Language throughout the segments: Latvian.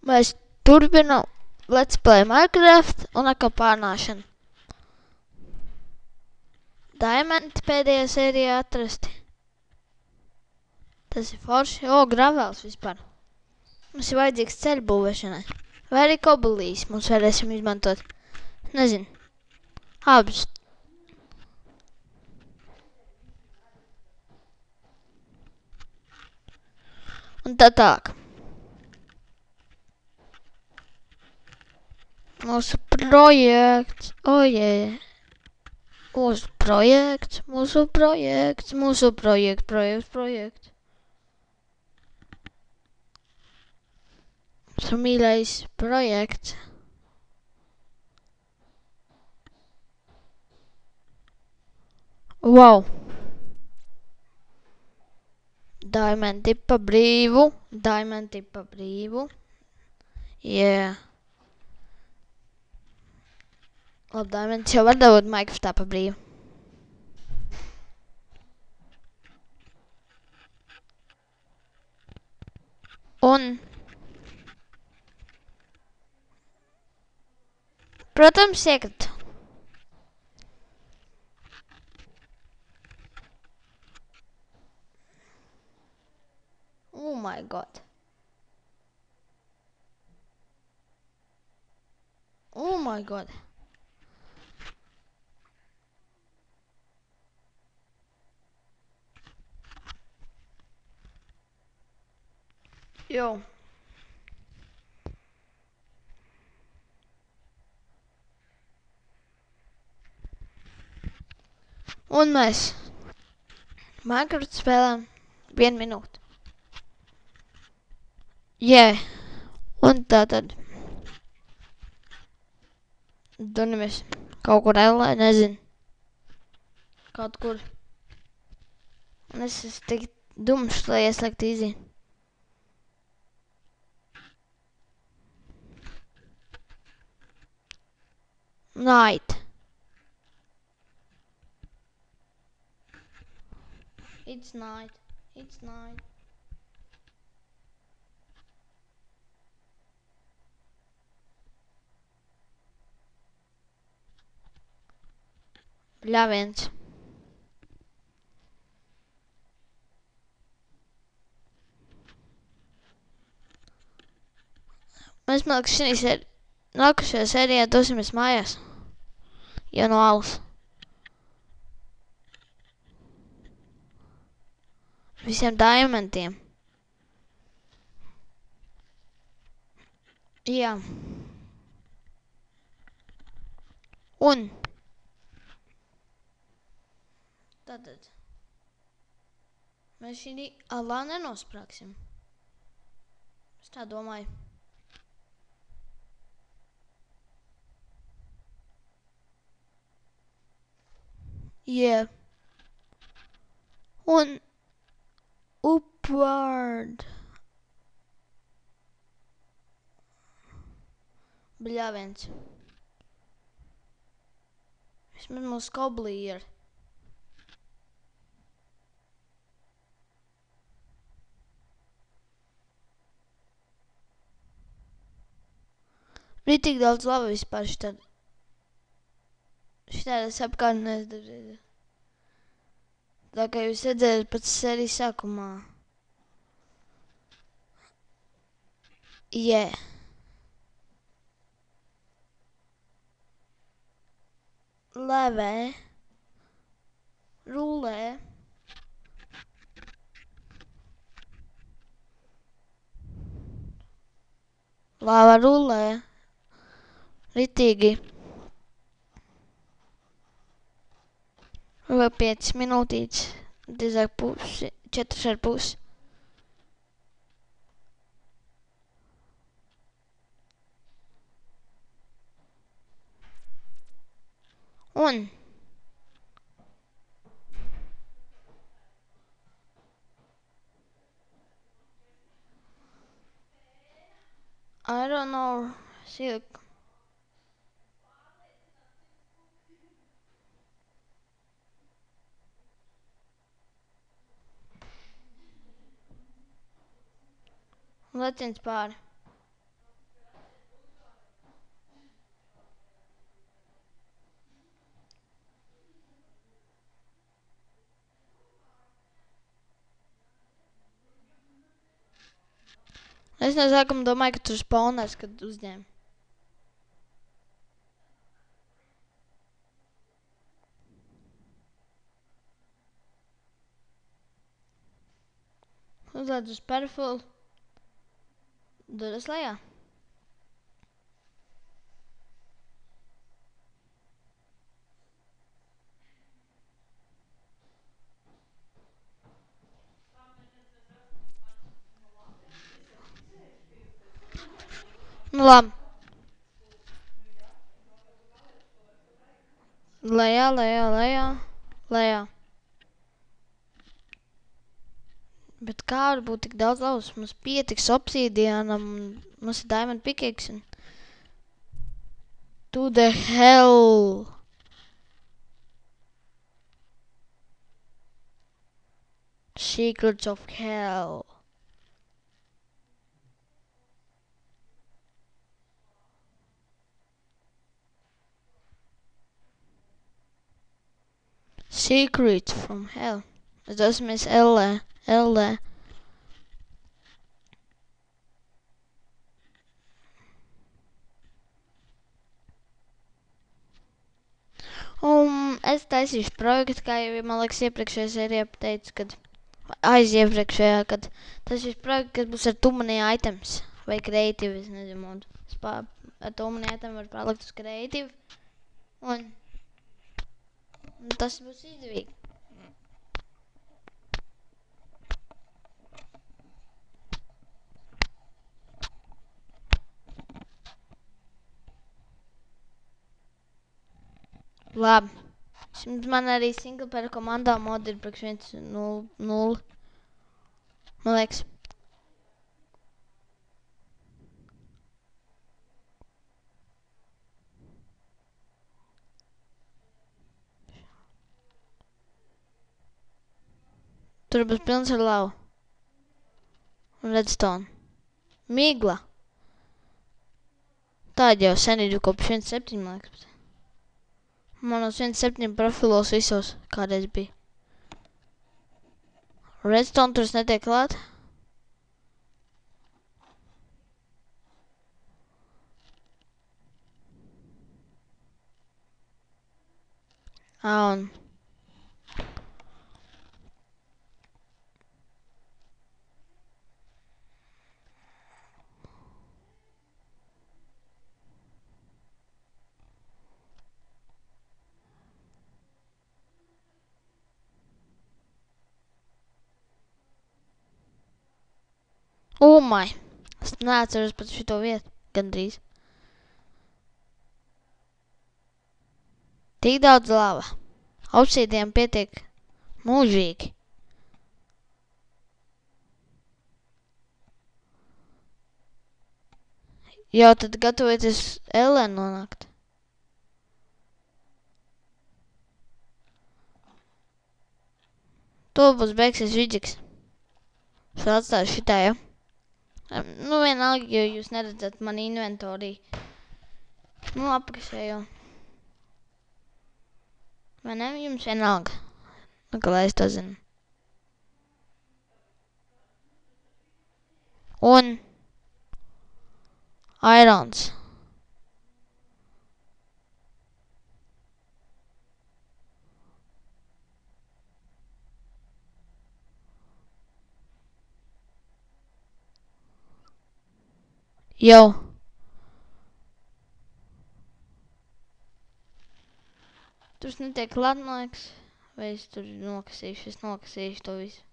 Mēs turpinām Let's Play Minecraft un atkal pārnāšana. Diamanti pēdējā sērijā atrasti. Tas ir forši. O, gravels vispār. Mums ir vajadzīgs ceļu būvēšanai. Vai arī kobulīs mums varēsim izmantot. Nezinu. Abas. Un tā tālāk. Mūsu projekts. Ojē. Mūsu projekts. Mūsu projekts. Mūsu mīļais projekts. Wow. Diamanti pa brīvu. Yeah. Labi, diamanti jau var dabūt Minecraftā pa brīvu. Un, protams, iekrit. Oh my god. Oh my god. Jo. Un mēs Minecraft spēlējam 1 minūti. Yeah. Un tātad. Dunimies kaut kur ellē, nezinu. Kaut kur. Un es esmu tik dumšs, lai ieslēgt easy. Night. It's night. Bļaviens. Mēs, man liekas, nākušajā sērijā dosimies mājās. Jau no alus. Visiem diamantiem. Jā. Un. Tātad. Mēs šī alā nenosprāksim. Es tā domāju. Yeah. Un. Upward. Bļaviens. Vismaz mūsu koblī ir. Bija tik daudz lava vispār šitad. Šitādas apkārtnēs dažreiz. Tā kā jūs redzējat pats sērijas sākumā. Yeah. Levē. Rulē. Lava rulē. Ritīgi. Vēl 5 minūtītes. Drīzāk pusi. 4,5. Un. I don't know. Silk. Leciens pāri. Es no sākuma domāju, ka tur spawners, kad uzņēma. Uzlēdz uz perfilu. Duras lejā. Nu labi. Lejā. Bet kā var būt tik daudz lauz? Mums pietiks obsidianam un mums ir diamond pickaxe un... To the hell! Secrets of hell. Secrets from hell. Es dosimies LD. Es taisīšu projektu, kā jau man liekas iepriekšējā sērijā pateicu, kad aiziepriekšējā, kad tas ir projekts, kas būs ar tumani items vai creative, es nezinu, un ar tumani item var palikt uz creative un tas būs izdevīgi. Labi. Man arī single player komandā modi ir priekš 1.0. Man liekas. Tur būs pilns ar lavu. Un redstone. Migla. Tāda jau sen ir kopš 1.7, man liekas. Manos 1.7 profilos visos kādreiz bija. Redstone tur netiek klāt. Un... Oh my! Es neatceros pat šito vietu. Gandrīz. Tik daudz lava. Obsidian pietiek mūžīgi. Jau tad gatavojieties LN nonākt. To būs beigsies vidžiks. Es vēl atstāju šitā, ja? Nu, vienalga, jo jūs neredzat mani inventorī. Nu, apakšējo. Vai ne? Jums vienalga. Nu, ka lai es to zinu. Un... Irons. Jau. Tur netiek klāt, man liekas. Vai es tur nokasīšu? Es nokasīšu to visu.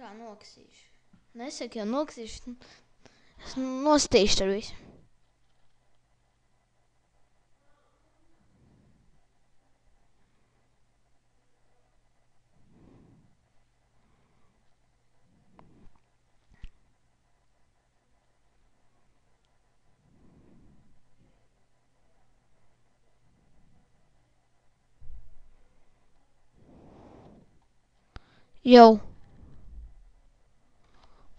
Kā nokasīšu? Nesaku jau nokasīšu. Es nostīšu tur visu. Jau.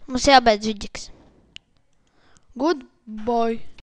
Mums jābeidz vidžiks. Goodbye.